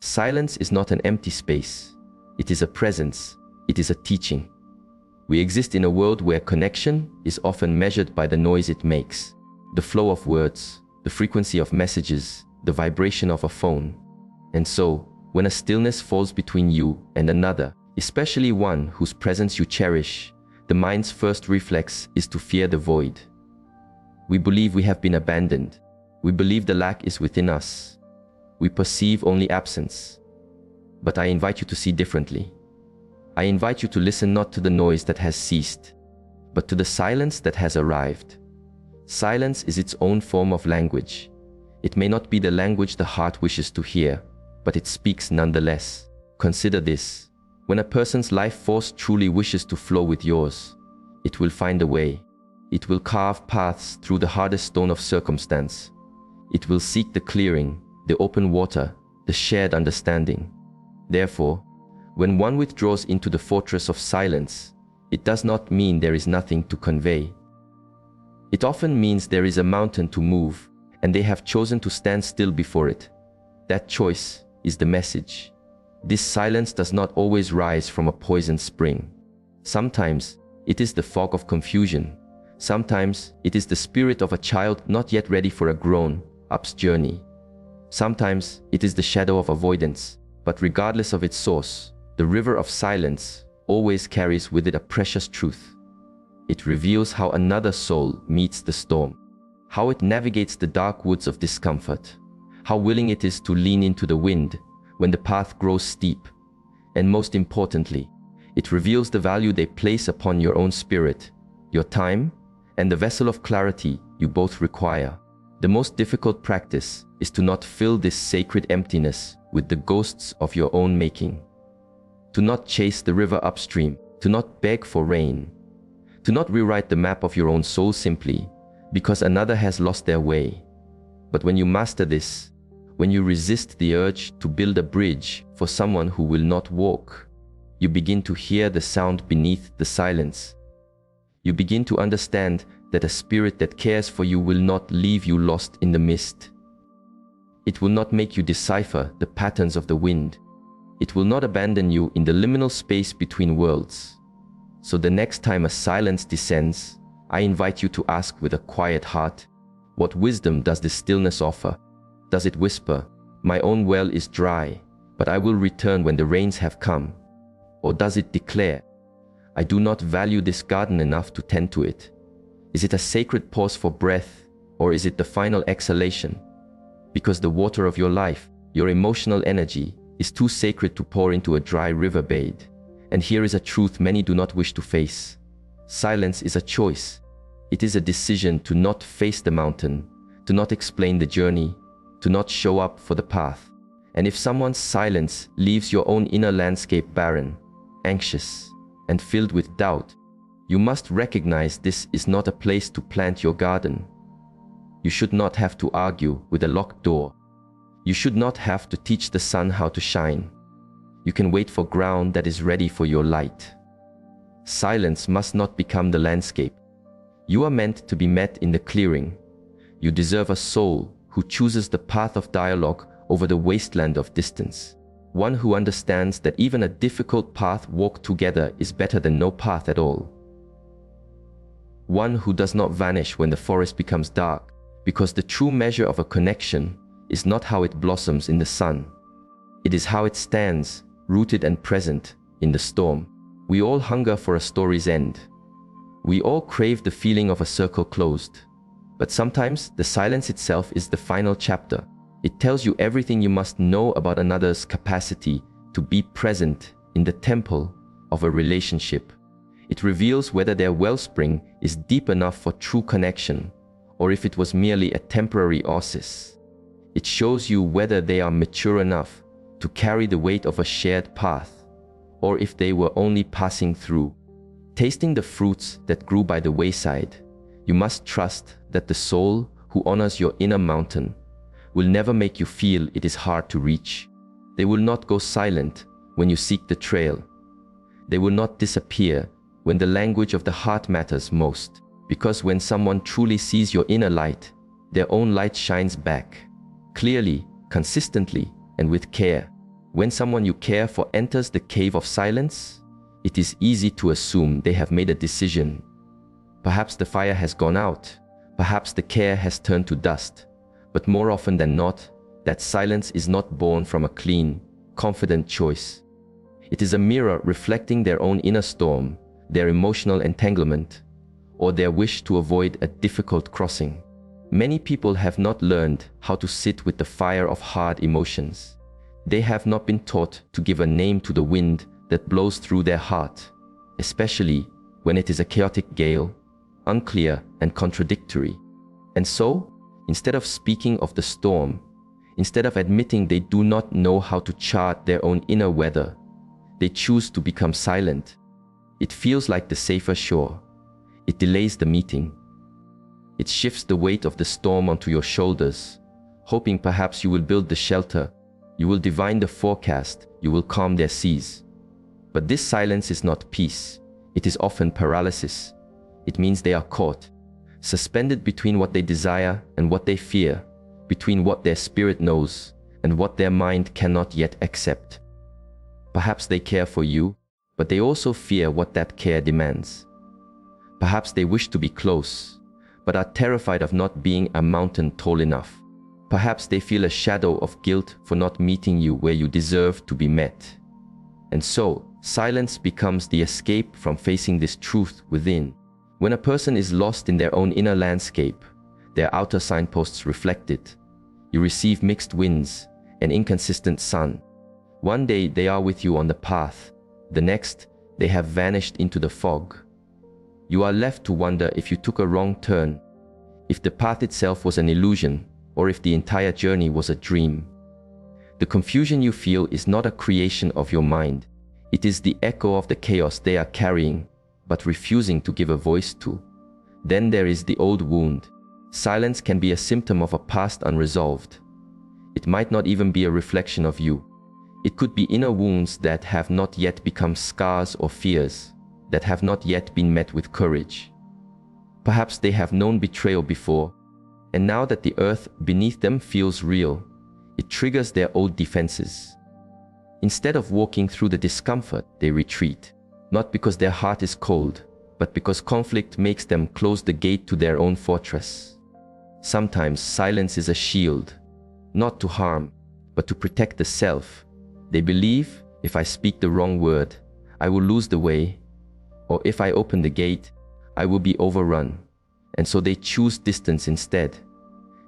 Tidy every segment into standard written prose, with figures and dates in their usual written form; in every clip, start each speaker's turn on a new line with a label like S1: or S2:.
S1: Silence is not an empty space. It is a presence. It is a teaching. We exist in a world where connection is often measured by the noise it makes, the flow of words, the frequency of messages, the vibration of a phone. And so, when a stillness falls between you and another, especially one whose presence you cherish, the mind's first reflex is to fear the void. We believe we have been abandoned. We believe the lack is within us. We perceive only absence. But I invite you to see differently. I invite you to listen not to the noise that has ceased, but to the silence that has arrived. Silence is its own form of language. It may not be the language the heart wishes to hear, but it speaks nonetheless. Consider this. When a person's life force truly wishes to flow with yours, it will find a way. It will carve paths through the hardest stone of circumstance. It will seek the clearing, the open water, the shared understanding. Therefore, when one withdraws into the fortress of silence, it does not mean there is nothing to convey. It often means there is a mountain to move, and they have chosen to stand still before it. That choice is the message. This silence does not always rise from a poisoned spring. Sometimes it is the fog of confusion. Sometimes it is the spirit of a child not yet ready for a grown-up's journey. Sometimes it is the shadow of avoidance. But regardless of its source, the river of silence always carries with it a precious truth. It reveals how another soul meets the storm, how it navigates the dark woods of discomfort, how willing it is to lean into the wind when the path grows steep, and most importantly, it reveals the value they place upon your own spirit, your time, and the vessel of clarity you both require. The most difficult practice is to not fill this sacred emptiness with the ghosts of your own making. To not chase the river upstream, to not beg for rain, to not rewrite the map of your own soul simply because another has lost their way. But when you master this, when you resist the urge to build a bridge for someone who will not walk, you begin to hear the sound beneath the silence. You begin to understand that a spirit that cares for you will not leave you lost in the mist. It will not make you decipher the patterns of the wind. It will not abandon you in the liminal space between worlds. So the next time a silence descends, I invite you to ask with a quiet heart, what wisdom does this stillness offer? Does it whisper, my own well is dry, but I will return when the rains have come? Or does it declare, I do not value this garden enough to tend to it? Is it a sacred pause for breath, or is it the final exhalation? Because the water of your life, your emotional energy, is too sacred to pour into a dry riverbed. And here is a truth many do not wish to face. Silence is a choice. It is a decision to not face the mountain, to not explain the journey, to not show up for the path. And if someone's silence leaves your own inner landscape barren, anxious, and filled with doubt, you must recognize this is not a place to plant your garden. You should not have to argue with a locked door. You should not have to teach the sun how to shine. You can wait for ground that is ready for your light. Silence must not become the landscape. You are meant to be met in the clearing. You deserve a soul who chooses the path of dialogue over the wasteland of distance. One who understands that even a difficult path walked together is better than no path at all. One who does not vanish when the forest becomes dark, because the true measure of a connection is not how it blossoms in the sun. It is how it stands, rooted and present, in the storm. We all hunger for a story's end. We all crave the feeling of a circle closed. But sometimes the silence itself is the final chapter. It tells you everything you must know about another's capacity to be present in the temple of a relationship. It reveals whether their wellspring is deep enough for true connection, or if it was merely a temporary oasis. It shows you whether they are mature enough to carry the weight of a shared path, or if they were only passing through. Tasting the fruits that grew by the wayside, you must trust that the soul who honors your inner mountain will never make you feel it is hard to reach. They will not go silent when you seek the trail. They will not disappear when the language of the heart matters most, because when someone truly sees your inner light, their own light shines back, clearly, consistently, and with care. When someone you care for enters the cave of silence, it is easy to assume they have made a decision. Perhaps the fire has gone out, perhaps the care has turned to dust, but more often than not, that silence is not born from a clean, confident choice. It is a mirror reflecting their own inner storm, their emotional entanglement, or their wish to avoid a difficult crossing. Many people have not learned how to sit with the fire of hard emotions. They have not been taught to give a name to the wind that blows through their heart, especially when it is a chaotic gale, unclear and contradictory. And so, instead of speaking of the storm, instead of admitting they do not know how to chart their own inner weather, they choose to become silent. It feels like the safer shore. It delays the meeting. It shifts the weight of the storm onto your shoulders, hoping perhaps you will build the shelter, you will divine the forecast, you will calm their seas. But this silence is not peace. It is often paralysis. It means they are caught, suspended between what they desire and what they fear, between what their spirit knows and what their mind cannot yet accept. Perhaps they care for you, but they also fear what that care demands. Perhaps they wish to be close, but are terrified of not being a mountain tall enough. Perhaps they feel a shadow of guilt for not meeting you where you deserve to be met. And so, silence becomes the escape from facing this truth within. When a person is lost in their own inner landscape, their outer signposts reflect it. You receive mixed winds, an inconsistent sun. One day they are with you on the path, the next they have vanished into the fog. You are left to wonder if you took a wrong turn, if the path itself was an illusion, or if the entire journey was a dream. The confusion you feel is not a creation of your mind. It is the echo of the chaos they are carrying, but refusing to give a voice to. Then there is the old wound. Silence can be a symptom of a past unresolved. It might not even be a reflection of you. It could be inner wounds that have not yet become scars or fears, that have not yet been met with courage. Perhaps they have known betrayal before, and now that the earth beneath them feels real, it triggers their old defenses. Instead of walking through the discomfort, they retreat, not because their heart is cold, but because conflict makes them close the gate to their own fortress. Sometimes silence is a shield, not to harm, but to protect the self. They believe, if I speak the wrong word, I will lose the way, or if I open the gate, I will be overrun. And so they choose distance instead.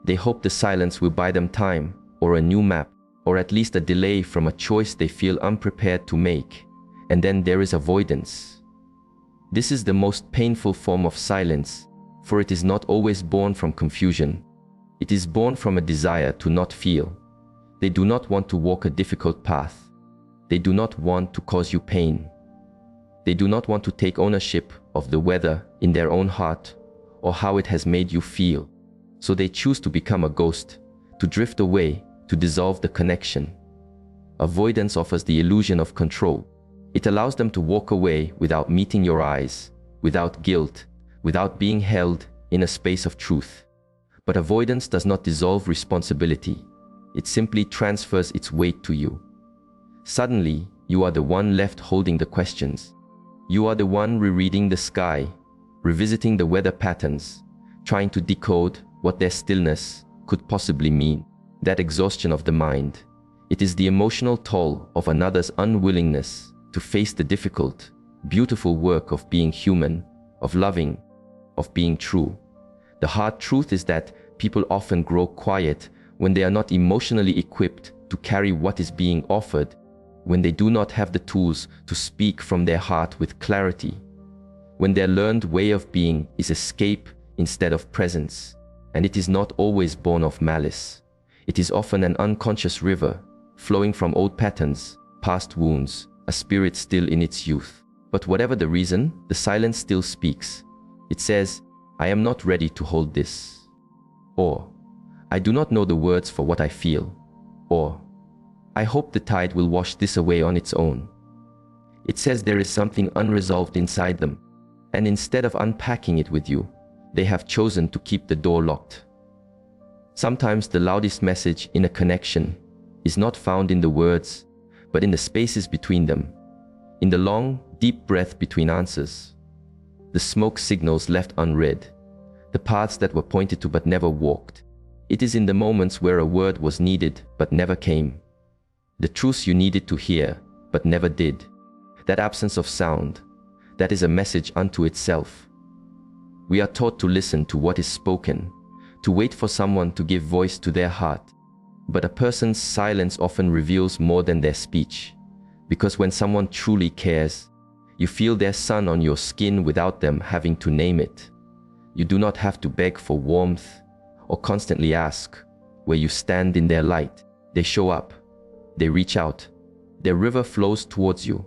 S1: They hope the silence will buy them time, or a new map, or at least a delay from a choice they feel unprepared to make. And then there is avoidance. This is the most painful form of silence, for it is not always born from confusion. It is born from a desire to not feel. They do not want to walk a difficult path. They do not want to cause you pain. They do not want to take ownership of the weather in their own heart or how it has made you feel. So they choose to become a ghost, to drift away, to dissolve the connection. Avoidance offers the illusion of control. It allows them to walk away without meeting your eyes, without guilt, without being held in a space of truth. But avoidance does not dissolve responsibility. It simply transfers its weight to you. Suddenly, you are the one left holding the questions. You are the one rereading the sky, revisiting the weather patterns, trying to decode what their stillness could possibly mean. That exhaustion of the mind. It is the emotional toll of another's unwillingness to face the difficult, beautiful work of being human, of loving, of being true. The hard truth is that people often grow quiet when they are not emotionally equipped to carry what is being offered, when they do not have the tools to speak from their heart with clarity, when their learned way of being is escape instead of presence, and it is not always born of malice. It is often an unconscious river, flowing from old patterns, past wounds, a spirit still in its youth. But whatever the reason, the silence still speaks. It says, I am not ready to hold this. Or, I do not know the words for what I feel. Or, I hope the tide will wash this away on its own. It says there is something unresolved inside them, and instead of unpacking it with you, they have chosen to keep the door locked. Sometimes the loudest message in a connection is not found in the words, but in the spaces between them, in the long, deep breath between answers, the smoke signals left unread, the paths that were pointed to but never walked. It is in the moments where a word was needed but never came, the truths you needed to hear but never did. That absence of sound, that is a message unto itself. We are taught to listen to what is spoken, to wait for someone to give voice to their heart. But a person's silence often reveals more than their speech, because when someone truly cares, you feel their sun on your skin without them having to name it. You do not have to beg for warmth or constantly ask where you stand in their light. They show up, they reach out, their river flows towards you.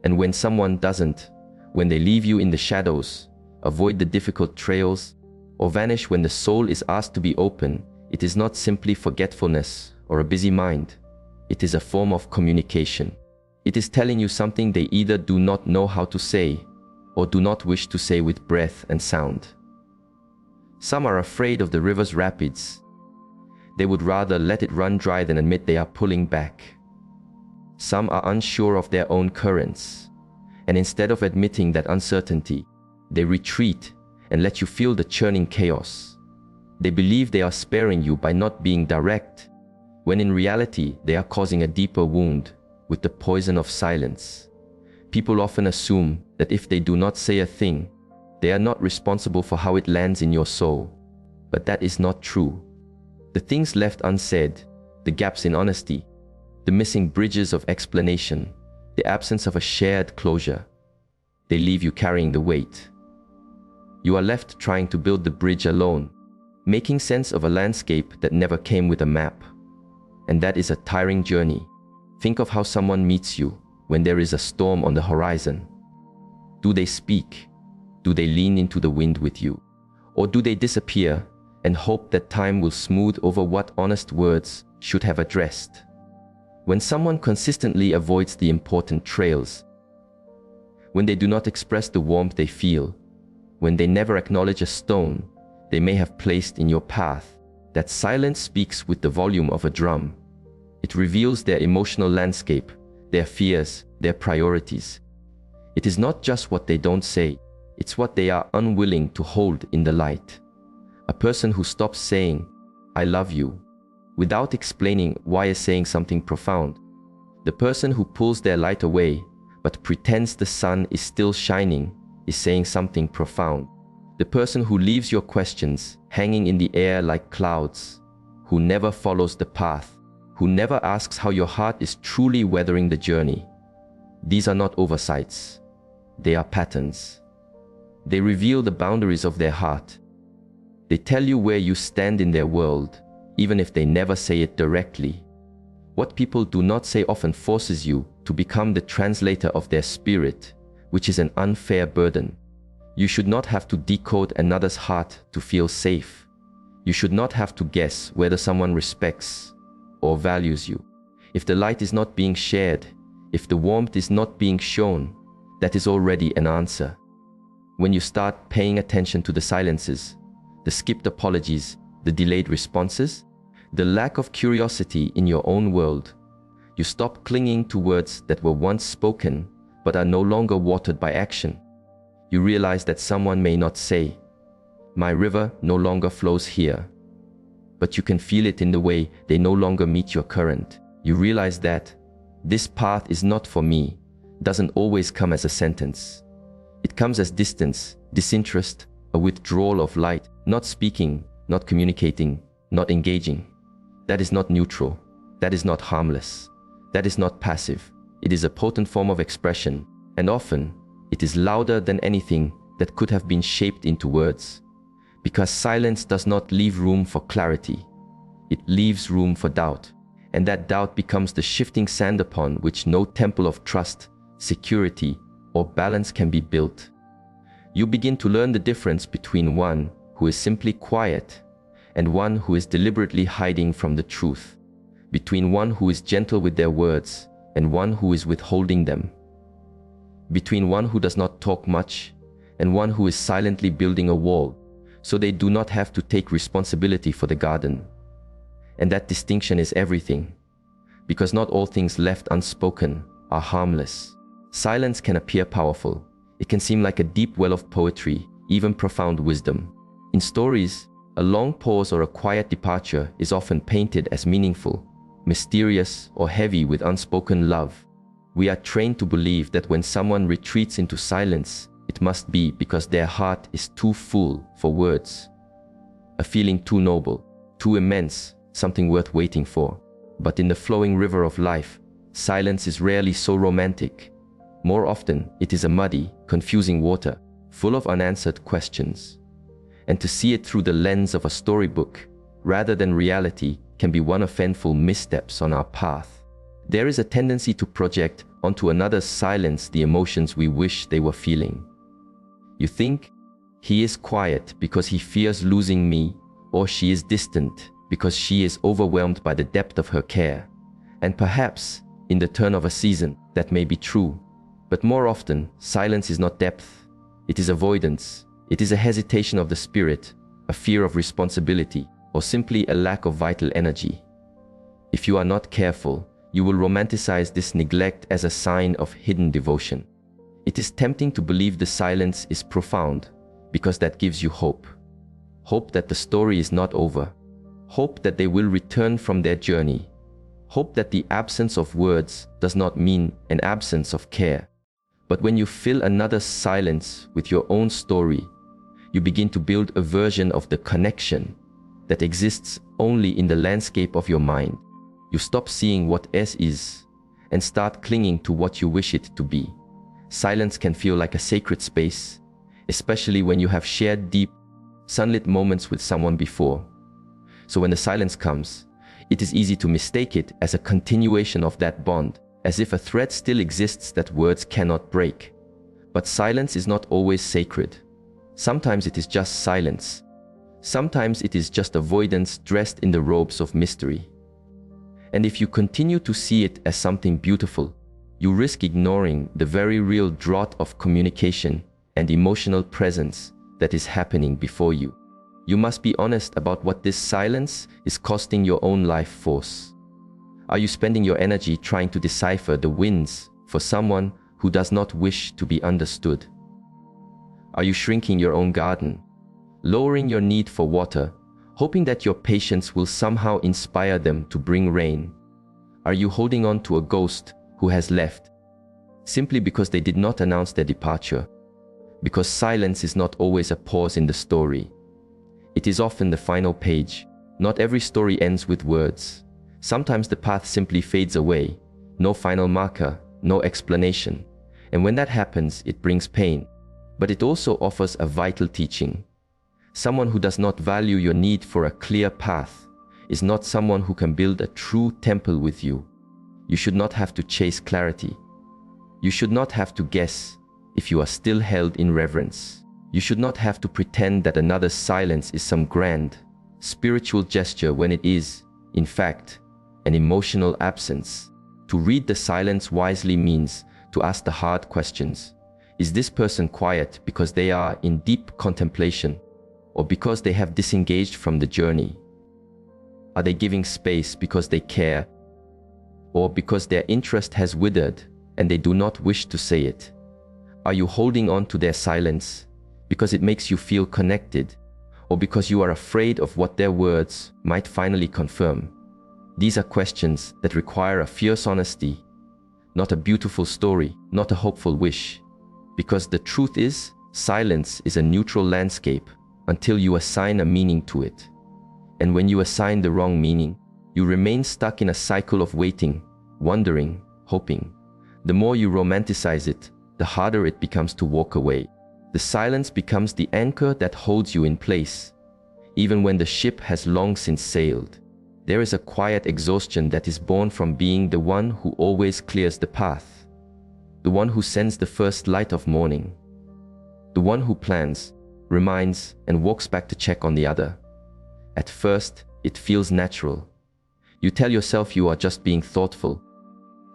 S1: And when someone doesn't, when they leave you in the shadows, avoid the difficult trails, or vanish when the soul is asked to be open, it is not simply forgetfulness or a busy mind. It is a form of communication. It is telling you something they either do not know how to say or do not wish to say with breath and sound. Some are afraid of the river's rapids. They would rather let it run dry than admit they are pulling back. Some are unsure of their own currents, and instead of admitting that uncertainty, they retreat and let you feel the churning chaos. They believe they are sparing you by not being direct, when in reality they are causing a deeper wound with the poison of silence. People often assume that if they do not say a thing, they are not responsible for how it lands in your soul. But that is not true. The things left unsaid, the gaps in honesty, the missing bridges of explanation, the absence of a shared closure, they leave you carrying the weight. You are left trying to build the bridge alone, making sense of a landscape that never came with a map. And that is a tiring journey. Think of how someone meets you when there is a storm on the horizon. Do they speak? Do they lean into the wind with you? Or do they disappear and hope that time will smooth over what honest words should have addressed? When someone consistently avoids the important trails, when they do not express the warmth they feel, when they never acknowledge a stone they may have placed in your path, that silence speaks with the volume of a drum. It reveals their emotional landscape, their fears, their priorities. It is not just what they don't say, it's what they are unwilling to hold in the light. A person who stops saying, "I love you," without explaining why is saying something profound. The person who pulls their light away but pretends the sun is still shining is saying something profound. The person who leaves your questions hanging in the air like clouds, who never follows the path, who never asks how your heart is truly weathering the journey. These are not oversights. They are patterns. They reveal the boundaries of their heart. They tell you where you stand in their world, even if they never say it directly. What people do not say often forces you to become the translator of their spirit, which is an unfair burden. You should not have to decode another's heart to feel safe. You should not have to guess whether someone respects or values you. If the light is not being shared, if the warmth is not being shown, that is already an answer. When you start paying attention to the silences, the skipped apologies, the delayed responses, the lack of curiosity in your own world, you stop clinging to words that were once spoken but are no longer watered by action. You realize that someone may not say, "My river no longer flows here," but you can feel it in the way they no longer meet your current. You realize that "this path is not for me" doesn't always come as a sentence. It comes as distance, disinterest, a withdrawal of light, not speaking, not communicating, not engaging. That is not neutral. That is not harmless. That is not passive. It is a potent form of expression, and often it is louder than anything that could have been shaped into words. Because silence does not leave room for clarity. It leaves room for doubt, and that doubt becomes the shifting sand upon which no temple of trust, security, or balance can be built. You begin to learn the difference between one who is simply quiet and one who is deliberately hiding from the truth, between one who is gentle with their words and one who is withholding them, between one who does not talk much and one who is silently building a wall so they do not have to take responsibility for the garden. And that distinction is everything, because not all things left unspoken are harmless. Silence can appear powerful. It can seem like a deep well of poetry, even profound wisdom. In stories, a long pause or a quiet departure is often painted as meaningful, mysterious, or heavy with unspoken love. We are trained to believe that when someone retreats into silence, it must be because their heart is too full for words. A feeling too noble, too immense, something worth waiting for. But in the flowing river of life, silence is rarely so romantic. More often, it is a muddy, confusing water, full of unanswered questions. And to see it through the lens of a storybook, rather than reality, can be one of painful missteps on our path. There is a tendency to project onto another's silence the emotions we wish they were feeling. You think, he is quiet because he fears losing me, or she is distant because she is overwhelmed by the depth of her care. And perhaps, in the turn of a season, that may be true. But more often, silence is not depth. It is avoidance. It is a hesitation of the spirit, a fear of responsibility, or simply a lack of vital energy. If you are not careful, you will romanticize this neglect as a sign of hidden devotion. It is tempting to believe the silence is profound, because that gives you hope. Hope that the story is not over. Hope that they will return from their journey. Hope that the absence of words does not mean an absence of care. But when you fill another's silence with your own story, you begin to build a version of the connection that exists only in the landscape of your mind. You stop seeing what S is and start clinging to what you wish it to be. Silence can feel like a sacred space, especially when you have shared deep, sunlit moments with someone before. So when the silence comes, it is easy to mistake it as a continuation of that bond, as if a thread still exists that words cannot break. But silence is not always sacred. Sometimes it is just silence. Sometimes it is just avoidance dressed in the robes of mystery. And if you continue to see it as something beautiful, you risk ignoring the very real drought of communication and emotional presence that is happening before you. You must be honest about what this silence is costing your own life force. Are you spending your energy trying to decipher the winds for someone who does not wish to be understood? Are you shrinking your own garden, lowering your need for water, hoping that your patience will somehow inspire them to bring rain? Are you holding on to a ghost who has left simply because they did not announce their departure? Because silence is not always a pause in the story. It is often the final page. Not every story ends with words. Sometimes the path simply fades away. No final marker, no explanation. And when that happens, it brings pain. But it also offers a vital teaching. Someone who does not value your need for a clear path is not someone who can build a true temple with you. You should not have to chase clarity. You should not have to guess if you are still held in reverence. You should not have to pretend that another's silence is some grand, spiritual gesture when it is, in fact, an emotional absence. To read the silence wisely means to ask the hard questions. Is this person quiet because they are in deep contemplation, or because they have disengaged from the journey? Are they giving space because they care, or because their interest has withered and they do not wish to say it? Are you holding on to their silence because it makes you feel connected, or because you are afraid of what their words might finally confirm? These are questions that require a fierce honesty, not a beautiful story, not a hopeful wish. Because the truth is, silence is a neutral landscape until you assign a meaning to it. And when you assign the wrong meaning, you remain stuck in a cycle of waiting, wondering, hoping. The more you romanticize it, the harder it becomes to walk away. The silence becomes the anchor that holds you in place, even when the ship has long since sailed. There is a quiet exhaustion that is born from being the one who always clears the path, the one who sends the first light of morning, the one who plans, reminds, and walks back to check on the other. At first, it feels natural. You tell yourself you are just being thoughtful,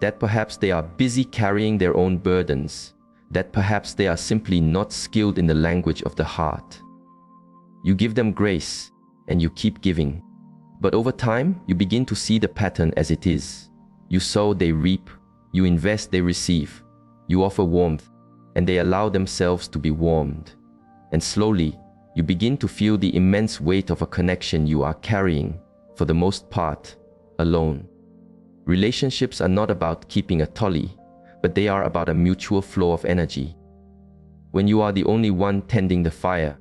S1: that perhaps they are busy carrying their own burdens, that perhaps they are simply not skilled in the language of the heart. You give them grace, and you keep giving. But over time, you begin to see the pattern as it is. You sow, they reap. You invest, they receive. You offer warmth, and they allow themselves to be warmed. And slowly, you begin to feel the immense weight of a connection you are carrying, for the most part, alone. Relationships are not about keeping a tally, but they are about a mutual flow of energy. When you are the only one tending the fire,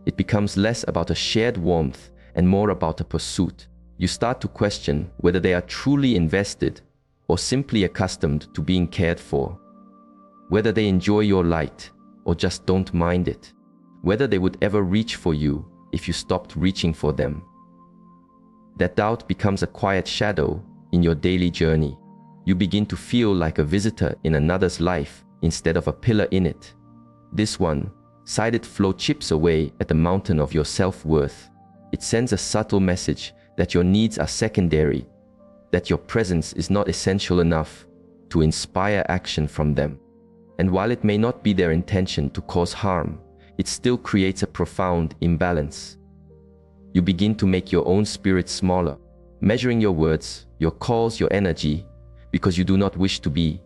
S1: it becomes less about a shared warmth and more about a pursuit. You start to question whether they are truly invested or simply accustomed to being cared for, whether they enjoy your light or just don't mind it, whether they would ever reach for you if you stopped reaching for them. That doubt becomes a quiet shadow in your daily journey. You begin to feel like a visitor in another's life instead of a pillar in it. This one-sided flow chips away at the mountain of your self-worth. It sends a subtle message that your needs are secondary, that your presence is not essential enough to inspire action from them. And while it may not be their intention to cause harm, it still creates a profound imbalance. You begin to make your own spirit smaller, measuring your words, your calls, your energy, because you do not wish to be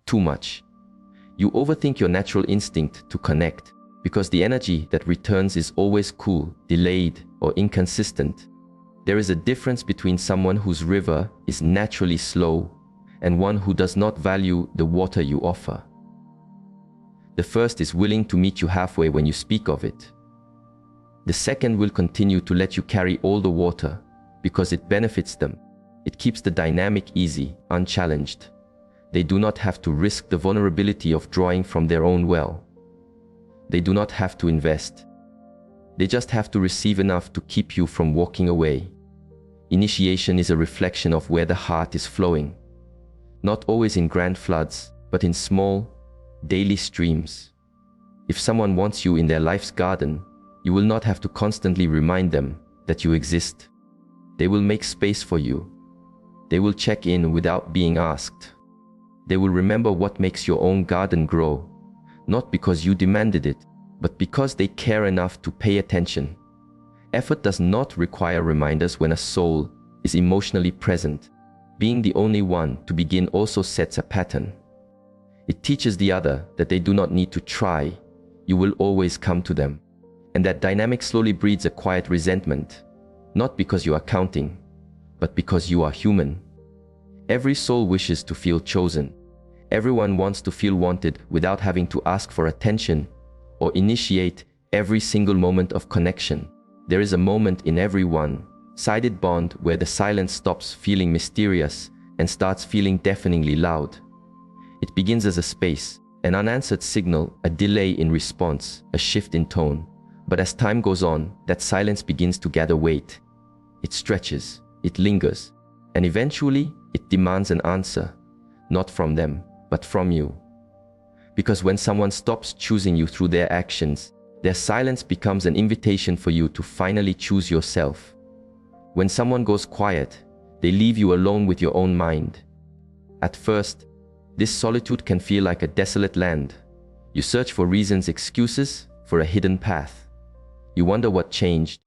S1: too much. You overthink your natural instinct to connect, because the energy that returns is always cool, delayed, or inconsistent. There is a difference between someone whose river is naturally slow and one who does not value the water you offer. The first is willing to meet you halfway when you speak of it. The second will continue to let you carry all the water because it benefits them. It keeps the dynamic easy, unchallenged. They do not have to risk the vulnerability of drawing from their own well. They do not have to invest. They just have to receive enough to keep you from walking away. Initiation is a reflection of where the heart is flowing, not always in grand floods, but in small, daily streams. If someone wants you in their life's garden, you will not have to constantly remind them that you exist. They will make space for you. They will check in without being asked. They will remember what makes your own garden grow, not because you demanded it, but because they care enough to pay attention. Effort does not require reminders when a soul is emotionally present. Being the only one to begin also sets a pattern. It teaches the other that they do not need to try. You will always come to them. And that dynamic slowly breeds a quiet resentment, not because you are counting, but because you are human. Every soul wishes to feel chosen. Everyone wants to feel wanted without having to ask for attention or initiate every single moment of connection. There is a moment in every one-sided bond where the silence stops feeling mysterious and starts feeling deafeningly loud. It begins as a space, an unanswered signal, a delay in response, a shift in tone. But as time goes on, that silence begins to gather weight. It stretches, it lingers, and eventually it demands an answer, not from them, but from you. Because when someone stops choosing you through their actions, their silence becomes an invitation for you to finally choose yourself. When someone goes quiet, they leave you alone with your own mind. At first, this solitude can feel like a desolate land. You search for reasons, excuses, for a hidden path. You wonder what changed.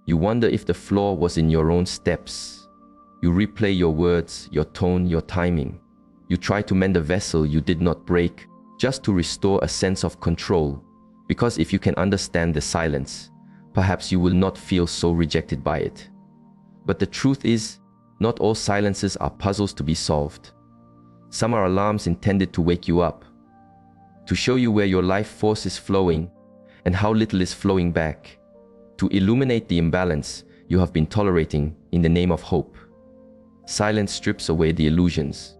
S1: You wonder if the flaw was in your own steps. You replay your words, your tone, your timing. You try to mend a vessel you did not break, just to restore a sense of control. Because if you can understand the silence, perhaps you will not feel so rejected by it. But the truth is, not all silences are puzzles to be solved. Some are alarms intended to wake you up, to show you where your life force is flowing and how little is flowing back, to illuminate the imbalance you have been tolerating in the name of hope. Silence strips away the illusions.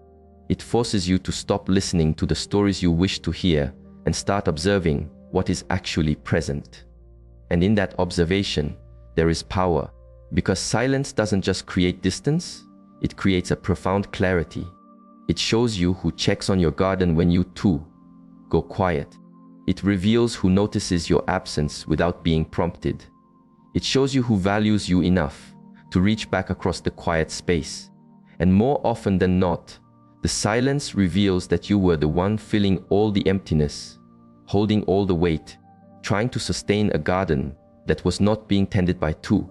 S1: It forces you to stop listening to the stories you wish to hear and start observing what is actually present. And in that observation, there is power, because silence doesn't just create distance, it creates a profound clarity. It shows you who checks on your garden when you too go quiet. It reveals who notices your absence without being prompted. It shows you who values you enough to reach back across the quiet space. And more often than not, the silence reveals that you were the one filling all the emptiness, holding all the weight, trying to sustain a garden that was not being tended by two.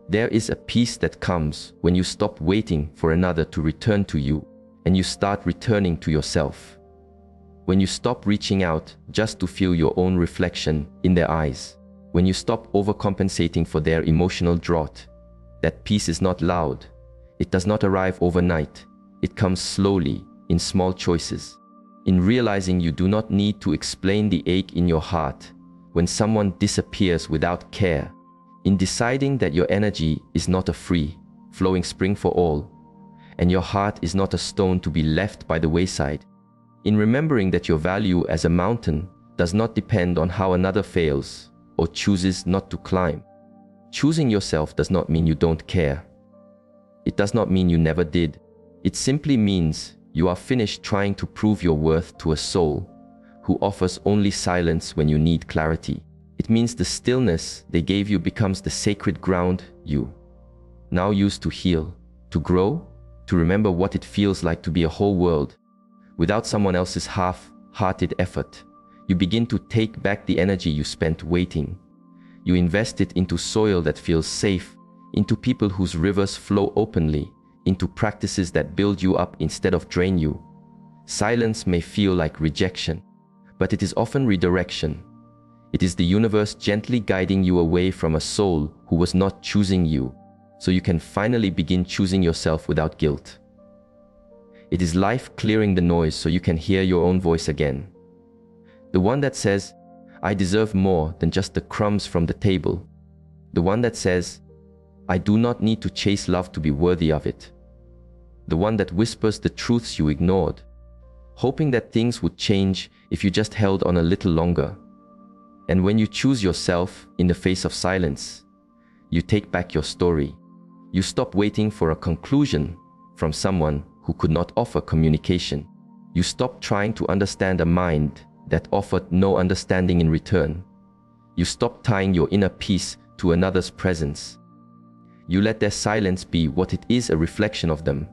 S1: There is a peace that comes when you stop waiting for another to return to you and you start returning to yourself. When you stop reaching out just to feel your own reflection in their eyes. When you stop overcompensating for their emotional drought. That peace is not loud. It does not arrive overnight. It comes slowly, in small choices. In realizing you do not need to explain the ache in your heart when someone disappears without care. In deciding that your energy is not a free, flowing spring for all, and your heart is not a stone to be left by the wayside. In remembering that your value as a mountain does not depend on how another fails or chooses not to climb. Choosing yourself does not mean you don't care. It does not mean you never did. It simply means you are finished trying to prove your worth to a soul who offers only silence when you need clarity. It means the stillness they gave you becomes the sacred ground you now use to heal, to grow, to remember what it feels like to be a whole world. Without someone else's half-hearted effort, you begin to take back the energy you spent waiting. You invest it into soil that feels safe, into people whose rivers flow openly, into practices that build you up instead of drain you. Silence may feel like rejection, but it is often redirection. It is the universe gently guiding you away from a soul who was not choosing you, so you can finally begin choosing yourself without guilt. It is life clearing the noise so you can hear your own voice again. The one that says, I deserve more than just the crumbs from the table. The one that says, I do not need to chase love to be worthy of it. The one that whispers the truths you ignored, hoping that things would change if you just held on a little longer. And when you choose yourself in the face of silence, you take back your story. You stop waiting for a conclusion from someone who could not offer communication. You stop trying to understand a mind that offered no understanding in return. You stop tying your inner peace to another's presence. You let their silence be what it is, a reflection of them,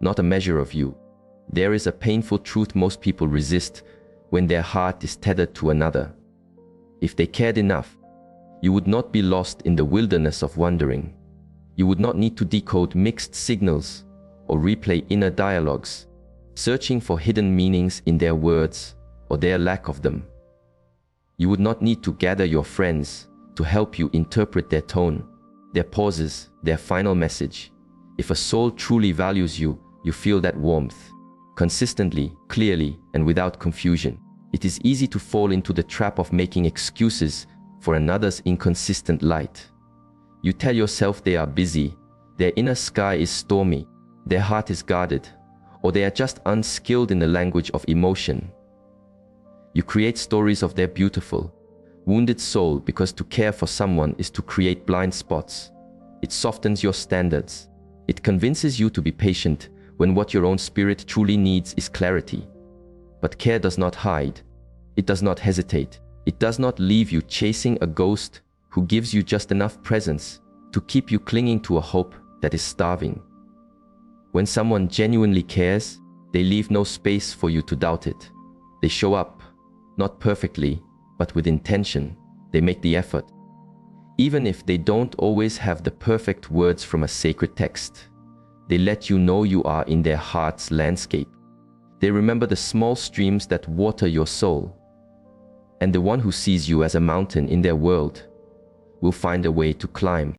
S1: not a measure of you. There is a painful truth most people resist when their heart is tethered to another. If they cared enough, you would not be lost in the wilderness of wandering. You would not need to decode mixed signals or replay inner dialogues, searching for hidden meanings in their words or their lack of them. You would not need to gather your friends to help you interpret their tone, their pauses, their final message. If a soul truly values you, you feel that warmth, consistently, clearly, and without confusion. It is easy to fall into the trap of making excuses for another's inconsistent light. You tell yourself they are busy, their inner sky is stormy, their heart is guarded, or they are just unskilled in the language of emotion. You create stories of their beautiful, wounded soul because to care for someone is to create blind spots. It softens your standards. It convinces you to be patient when what your own spirit truly needs is clarity. But care does not hide. It does not hesitate. It does not leave you chasing a ghost who gives you just enough presence to keep you clinging to a hope that is starving. When someone genuinely cares, they leave no space for you to doubt it. They show up, not perfectly, but with intention. They make the effort. Even if they don't always have the perfect words from a sacred text, they let you know you are in their heart's landscape. They remember the small streams that water your soul. And the one who sees you as a mountain in their world will find a way to climb.